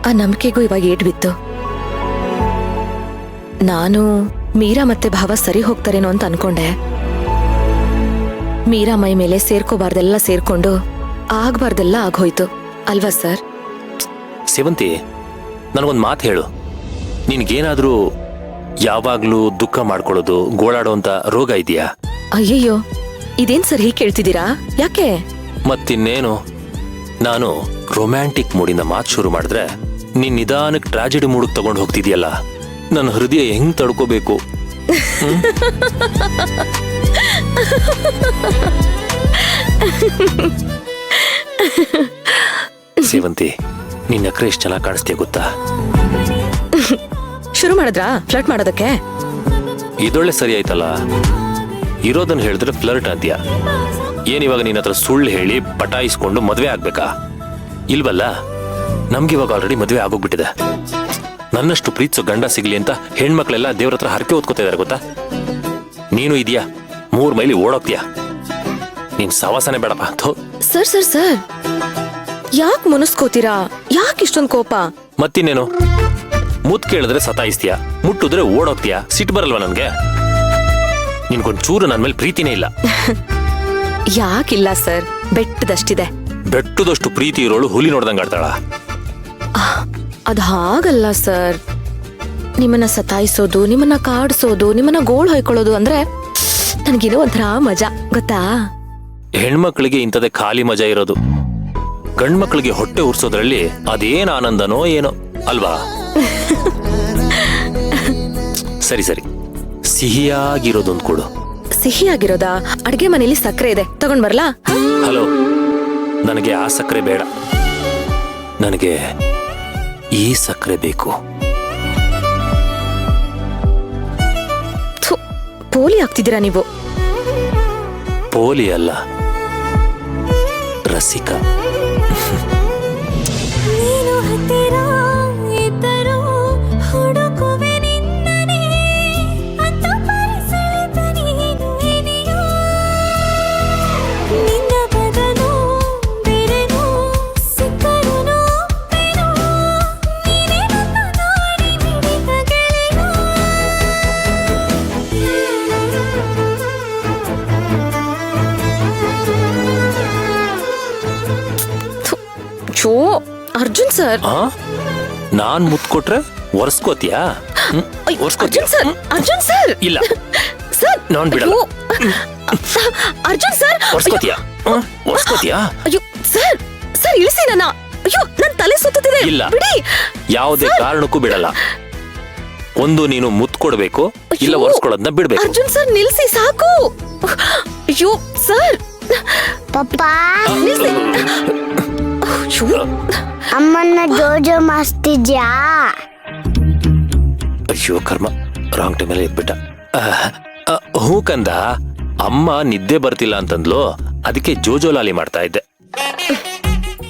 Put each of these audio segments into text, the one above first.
ಆ ನಂಬಿಕೆಗೂ ಇವಾಗ ಏಟ್ ಬಿತ್ತು. ನಾನು ಮೀರಾ ಮತ್ತೆ ಭಾವ ಸರಿ ಹೋಗ್ತಾರೇನೋ ಅಂತ ಅನ್ಕೊಂಡೆ. ಮೀರಾ ಮೈ ಮೇಲೆ ಸೇರ್ಕೋಬಾರ್ದೆಲ್ಲ ಸೇರ್ಕೊಂಡು ಆಗ್ಬಾರ್ದೆಲ್ಲ ಆಗೋಯ್ತು ಅಲ್ವಾ ಸರ್? ಸೇವಂತಿ, ನನಗೊಂದು ಮಾತು ಹೇಳು. ನಿನ್ಗೇನಾದ್ರೂ ಯಾವಾಗ್ಲೂ ದುಃಖ ಮಾಡ್ಕೊಳ್ಳೋದು, ಗೋಳಾಡೋಂತ ರೋಗ ಇದೆಯಾ? ಅಯ್ಯಯ್ಯೋ, ಇದೇನ್ ಸರ್ ಹೀಗೆ ಕೇಳ್ತಿದ್ದೀರಾ? ಯಾಕೆ? ಮತ್ತಿನ್ನೇನು, ನಾನು ರೊಮ್ಯಾಂಟಿಕ್ ಮೂಡಿನ ಮಾತು ಶುರು ಮಾಡಿದ್ರೆ ನೀನ್ ನಿಧಾನಕ್ಕೆ ಟ್ರಾಜಿಡಿ ಮೂಡಿಗೆ ತಗೊಂಡು ಹೋಗ್ತಿದ್ಯಲ್ಲ, ನನ್ನ ಹೃದಯ ಹೆಂಗ್ ತಡ್ಕೋಬೇಕು? ಸೇವಂತಿ, ನಿನ್ನ ನಕ್ರೆ ಎಷ್ಟು ಚೆನ್ನಾಗಿ ಕಾಣಿಸ್ತೀಯ ಗೊತ್ತಾ? ಶುರು ಮಾಡಿದ್ರಾ ಫ್ಲರ್ಟ್ ಮಾಡೋದಕ್ಕೆ? ಇದೊಳ್ಳೆ ಸರಿ ಆಯ್ತಲ್ಲ. ಇರೋದನ್ನ ಹೇಳಿದ್ರೆ ಫ್ಲರ್ಟ್ ಅಂತೀಯ. ಏನಿವಾಗ ನಿನ್ನ ಹತ್ರ ಸುಳ್ಳು ಹೇಳಿ ಪಟಾಯಿಸ್ಕೊಂಡು ಮದ್ವೆ ಆಗ್ಬೇಕಾ? ಇಲ್ವಲ್ಲ, ನಮ್ಗಿವಾಗ ಆಲ್ರೆಡಿ ಮದ್ವೆ ಆಗೋಗ್ಬಿಟ್ಟಿದೆ. ನನ್ನಷ್ಟು ಪ್ರೀತಿಸೋ ಗಂಡ ಸಿಗ್ಲಿ ಅಂತ ಹೆಣ್ಮಕ್ಳೆಲ್ಲ ದೇವ್ರ ಹತ್ರ ಹರಕೆ ಓದ್ಕೋತಾ ಇದಾರೆ ಗೊತ್ತಾ? ನೀನು ಇದೆಯಾ 3 ಮೈಲಿ ಓಡೋಗ್ತೀಯಾ? ನೀನ್ ಸವಾಸನೆ ಬೇಡಪ್ಪ. ಸರ್ ಸರ್ ಸರ್, ಯಾಕೆ ಮುನಿಸ್ಕೋತೀರಾ? ಯಾಕೆ ಇಷ್ಟೊಂದು ಕೋಪ? ಮತ್ತಿನ್ನೇನು, ಮುತ್ ಕೇಳಿದ್ರೆ ಸತಾಯಿಸ್ತೀಯ, ಮುಟ್ಟಿದ್ರೆ ಓಡೋಗ್ತೀಯ. ಸಿಟ್ಟು ಬರಲ್ವಾ ನನ್ಗೆ? ನಿನ್ಗೊಂಚೂರು ನನ್ ಮೇಲೆ ಪ್ರೀತಿನೇ ಇಲ್ಲ. ಯಾಕಿಲ್ಲ ಸರ್, ಬೆಟ್ಟದಷ್ಟಿದೆ. ಬೆಟ್ಟದಷ್ಟು ಪ್ರೀತಿ ಇರೋಳು ಹುಲಿ ನೋಡ್ದಂಗ್ ಆಡ್ತಾಳ. ಅದು ಹಾಗಲ್ಲ ಸರ್. ನಿಮ್ಮನ್ನ ಸತಾಯಿಸೋದು, ನಿಮ್ಮನ್ನ ಕಾಡ್ಸೋದು, ನಿಮ್ಮನ್ನ ಗೋಳು ಹೊಯ್ಕೊಳ್ಳೋದು ಅಂದ್ರೆ ನನಗಿರೋ ಒಂಥರ ಮಜಾ ಗೊತ್ತಾ? ಹೆಣ್ಮಕ್ಳಿಗೆ ಇಂಥದೇ ಖಾಲಿ ಮಜಾ ಇರೋದು. ಗಂಡ್ಮಕ್ಳಿಗೆ ಹೊಟ್ಟೆ ಉರ್ಸೋದ್ರಲ್ಲಿ ಅದೇನ್ ಆನಂದನೋ ಏನೋ ಅಲ್ವಾ? ಸರಿ ಸರಿ, ಸಿಹಿಯಾಗಿರೋದೊಂದು ಕೊಡು. ಸಿಹಿಯಾಗಿರೋದಾ? ಅಡ್ಗೆ ಮನೇಲಿ ಸಕ್ಕರೆ ಇದೆ, ತಗೊಂಡ್ ಬರ್ಲಾ? ಹಲೋ, ನನಗೆ ಆ ಸಕ್ಕರೆ ಬೇಡ, ನನಗೆ ಈ ಸಕ್ಕರೆ ಬೇಕು. ಪೋಲಿ ಆಗ್ತಿದ್ದೀರಾ ನೀವು. ಪೋಲಿ ಅಲ್ಲ, ರಸಿಕ. ಅರ್ಜುನ್ ಸರ್, ನಾನ್ ಮುತ್ಕೊಟ್ರೆ ಒರ್ಸ್ಕೋತಿಯಾ? ಅರ್ಜುನ್ ಸರ್, ಇಲ್ಲ ಸರ್, ನಾನ್ ಬಿಡಲ್ಲ. ಅರ್ಜುನ್ ಸರ್, ಒರ್ಸ್ಕೋತಿಯಾ? ಅಯ್ಯೋ ಸರ್, ಸರ್ ಇಳಿಸಿ ನನ್ನ. ಅಯ್ಯೋ, ನನ್ ತಲೆ ಸುತ್ತಿದೆ. ಇಲ್ಲ, ಬಿಡಿ. ಯಾವುದೇ ಕಾರಣಕ್ಕೂ ಬಿಡಲ್ಲ. ಒಂದು ನೀನು ಮುತ್ಕೊಡ್ಬೇಕು, ಇಲ್ಲ ಒರ್ಸ್ಕೊಳ್ಳೋದನ್ನ ಬಿಡ್ಬೇಕು. ಅರ್ಜುನ್ ಸರ್ ನಿಲ್ಸಿ, ಸಾಕು. ಅಯ್ಯೋ ಸರ್, ಪಪ್ಪಾ ನಿಲ್ಸಿ. ಅಮ್ಮನ್ನ ಜೋಜೋ ಮಾಡ್ತಿದ್ಯಾ? ಅಯ್ಯೋ ಕರ್ಮ, ರಾಂಗ್ ಟೈಮಲ್ಲಿ ಎದ್ಬಿಟ್ಟ. ಹೂ ಕಂದ, ಅಮ್ಮ ನಿದ್ದೆ ಬರ್ತಿಲ್ಲ ಅಂತಂದ್ಲು, ಅದಕ್ಕೆ ಜೋಜೋಲಾಲಿ ಮಾಡ್ತಾ ಇದ್ದೆ.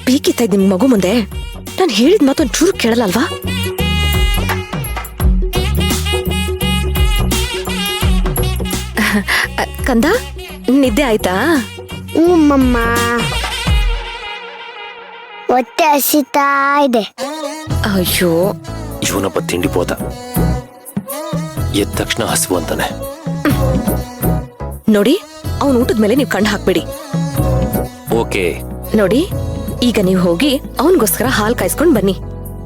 ಬೇಕಿತ್ತ ನಿಮ್ ಮಗು ಮುಂದೆ? ನಾನು ಹೇಳಿದ ಮಾತೊಂದು ಚೂರು ಕೇಳಲ್ಲ ಅಲ್ವಾ? ಕಂದ, ನಿದ್ದೆ ಆಯ್ತಾ? ಮಮ್ಮ, ಹೊಟ್ಟೆ ಹಸಿತಾ ಇದೆ. ಅಯ್ಯೋ, ಇವನೊಬ್ಬ ತಿಂಡಿ ಪೋತ, ಎದ್ದ ತಕ್ಷಣ ಹಸಿವು ಅಂತಾನೆ. ನೋಡಿ, ಅವನ್ ಊಟದ ಮೇಲೆ ನೀವು ಕಣ್ಣು ಹಾಕ್ಬಿಡಿ. ಓಕೆ. ನೋಡಿ, ಈಗ ನೀವು ಹೋಗಿ ಅವನಿಗೋಸ್ಕರ ಹಾಲು ಕಾಯಿಸ್ಕೊಂಡ್ ಬನ್ನಿ.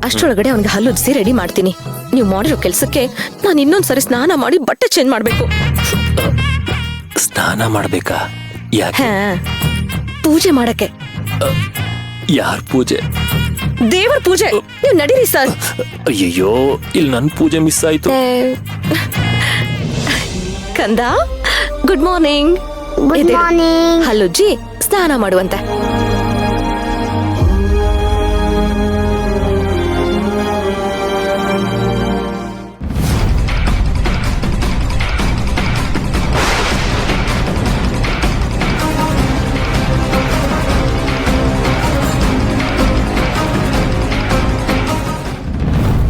ಅಷ್ಟರೊಳಗಡೆ ಅವನಿಗೆ ಹಲ್ಲುಜ್ಸಿ ರೆಡಿ ಮಾಡ್ತೀನಿ. ನೀವು ಮಾಡಿರೋ ಕೆಲ್ಸಕ್ಕೆ ನಾನು ಇನ್ನೊಂದ್ಸರಿ ಸ್ನಾನ ಮಾಡಿ ಬಟ್ಟೆ ಚೇಂಜ್ ಮಾಡ್ಬೇಕು. ಸ್ನಾನ ಮಾಡ್ಬೇಕಾ? ಯಾಕೆ? ಪೂಜೆ ಮಾಡಕ್ಕೆ. ಯಾರ್ ಪೂಜೆ? ದೇವರ ಪೂಜೆ. ನೀವು ನಡೀರಿ ಸರ್. ಅಯ್ಯಯ್ಯೋ, ಇಲ್ಲಿ ನನ್ ಪೂಜೆ ಮಿಸ್ ಆಯ್ತು. ಕಂದ, ಗುಡ್ ಮಾರ್ನಿಂಗ್. Good morning. ಹಲ್ಲುಜ್ಜಿ ಸ್ನಾನ ಮಾಡುವಂತೆ.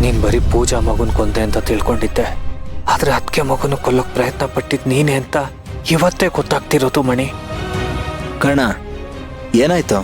ನೀನ್ ಬರೀ ಪೂಜಾ ಮಗುನ್ ಕೊಂದೆ ಅಂತ ತಿಳ್ಕೊಂಡಿದ್ದೆ, ಆದ್ರೆ ಅದಕ್ಕೆ ಮಗುನ ಕೊಲ್ಲೋಕ್ ಪ್ರಯತ್ನ ಪಟ್ಟಿದ್ ನೀನೆ ಅಂತ ಇವತ್ತೇ ಗೊತ್ತಾಗ್ತಿರೋದು ಮಣಿ. ಕಣ, ಏನಾಯ್ತು?